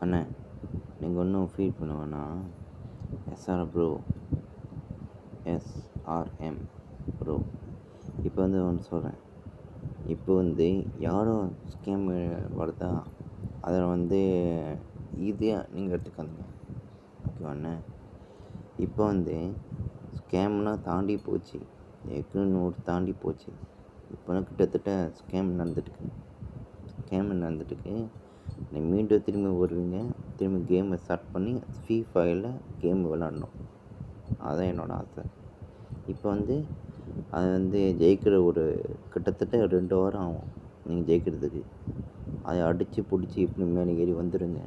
அண்ணே, நீங்கள் ஒன்றும் ஃபீல் பண்ண வேணாம். SR bro, SRM bro. இப்போ வந்து ஒன்று சொல்கிறேன். இப்போ வந்து யாரும் ஸ்கேம் வருதா, அதில் வந்து ஈஸியாக நீங்கள் எடுத்துக்காதீங்க, ஓகேவாண்ணே. இப்போ வந்து ஸ்கேம்னால் தாண்டி போச்சு, ஏற்கனவே 100 தாண்டி போச்சு. இப்போ கிட்டத்தட்ட ஸ்கேம் நடந்துட்டுருக்கு. நீ மீண்டும் திரும்பி வருவீங்க, திரும்பி கேமை ஸ்டார்ட் பண்ணி ஃப்ரீ ஃபயரில் கேம் விளாடணும். அதுதான் என்னோடய ஆசை. இப்போ வந்து அது வந்து ஜெயிக்கிற ஒரு கிட்டத்தட்ட 2 வாரம் ஆகும் நீங்கள் ஜெயிக்கிறதுக்கு. அதை அடித்து பிடிச்சி இப்படி மேலே ஏறி வந்துடுங்க,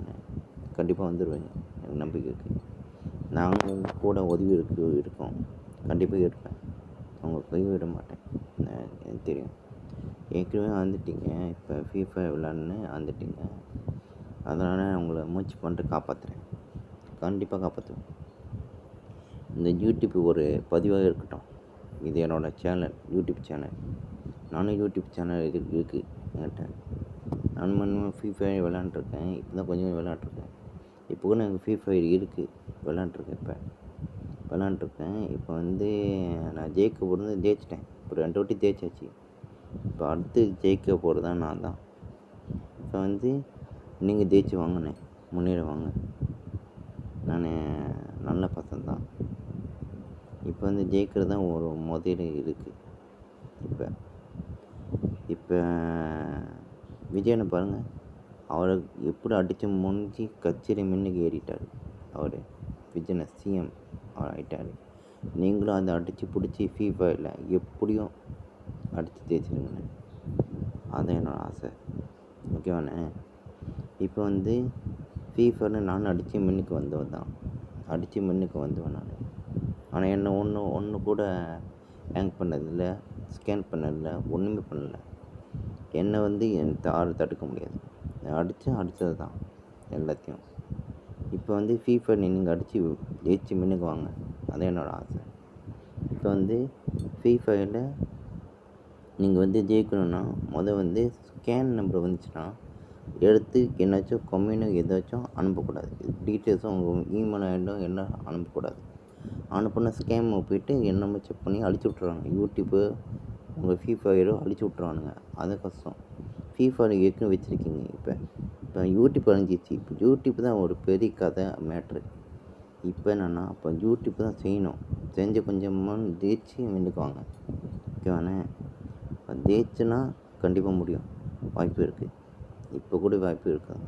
கண்டிப்பாக வந்துடுவேங்க, எனக்கு நம்பிக்கை இருக்குது. நாங்கள் உங்கள் கூட உதவி இருக்கோம், கண்டிப்பாக இருப்பேன், உங்கள் கைவிட மாட்டேன், எனக்கு தெரியும். ஏற்கனவே வந்துட்டீங்க, இப்போ ஃப்ரீ ஃபயர் விளாட்னு வந்துட்டீங்க. அதனால் உங்களை முயற்சி பண்ணிட்டு காப்பாற்றுறேன், கண்டிப்பாக காப்பாற்றுவேன். இந்த யூடியூப் ஒரு பதிவாக இருக்கட்டும். இது என்னோடய சேனல், யூடியூப் சேனல். நானும் யூடியூப் சேனல் இருக்குது என்கிட்ட. நான் ஃப்ரீ ஃபயர் விளாண்டுருக்கேன். இப்போ தான் கொஞ்சம் விளாட்ருக்கேன். இப்போ கூட எனக்கு ஃப்ரீ ஃபயர் இருக்குது, விளாண்டுருக்கேன். இப்போ வந்து நான் ஜெயிக்க போகிறது ஜெயிச்சிட்டேன். இப்போ 2 வாட்டி ஜெயிச்சாச்சு. இப்போ அடுத்து ஜெயிக்க போகிறது தான் நான் தான். இப்போ வந்து நீங்கள் ஜெயிச்சு வாங்கினே, முன்னேற வாங்க. நான் நல்ல பசங்க தான். இப்போ வந்து ஜெயிக்கிறது தான் ஒரு முதல் இருக்குது. இப்போ விஜயனை பாருங்கள், அவரை எப்படி அடித்து முடிஞ்சு கச்சேரி மின்னுக்கு ஏறிட்டார். அவர் விஜயனை சிஎம் அவர் ஆகிட்டார். நீங்களும் அதை அடித்து பிடிச்சி ஃப்ரீ ஃபயரில் எப்படியும் அடித்து தேய்ச்சிருங்கண்ணே, அதுதான் என்னோடய ஆசை, ஓகேவாண்ணே. இப்போ வந்து ஃப்ரீ ஃபயரில் நானும் அடித்து மின்னுக்கு வந்தவன் நான். ஆனால் என்ன ஒன்று கூட ஹேங் பண்ணதில்லை, ஸ்கேன் பண்ணதில்லை, ஒன்றுமே பண்ணலை. என்னை வந்து யாரும் தடுக்க முடியாது. அடித்தது தான் எல்லாத்தையும். இப்போ வந்து ஃப்ரீ ஃபயர் நீங்கள் அடித்து ஜெயிச்சு மின்னுக்கு வாங்க, அதான் என்னோடய ஆசை. இப்போ வந்து ஃப்ரீ ஃபயரில் நீங்கள் வந்து ஜெயிக்கணுன்னா வந்து ஸ்கேன் நம்பர் வந்துச்சுன்னா எடுத்து என்னாச்சும் கம்மின்னு ஏதாச்சும் அனுப்பக்கூடாது. டீட்டெயில்ஸும் உங்கள் இமெயில் ஐடியும் என்ன அனுப்பக்கூடாது. அனுப்புன ஸ்கேமை போய்ட்டு என்னமோ செக் பண்ணி அழிச்சு விட்ருவாங்க. யூடியூப்பு உங்கள் ஃப்ரீ ஃபயரோ அழிச்சு விட்ருவானுங்க. அது கஷ்டம். ஃப்ரீ ஃபயர் ஏற்கனவே வச்சுருக்கீங்க. இப்போ யூடியூப் அழிஞ்சிச்சு. இப்போ யூடியூப் தான் ஒரு பெரிய கதை மேட்ரு. இப்போ என்னென்னா, அப்போ யூடியூப் தான் செய்யணும். செஞ்சு கொஞ்சமாக ஜெயிச்சு நின்றுக்குவாங்க, ஓகேவாண்ணே. ஜெயிச்சுன்னா கண்டிப்பாக முடியும், வாய்ப்பு இருக்குது. இப்போ கூட வாய்ப்பு இருக்குது.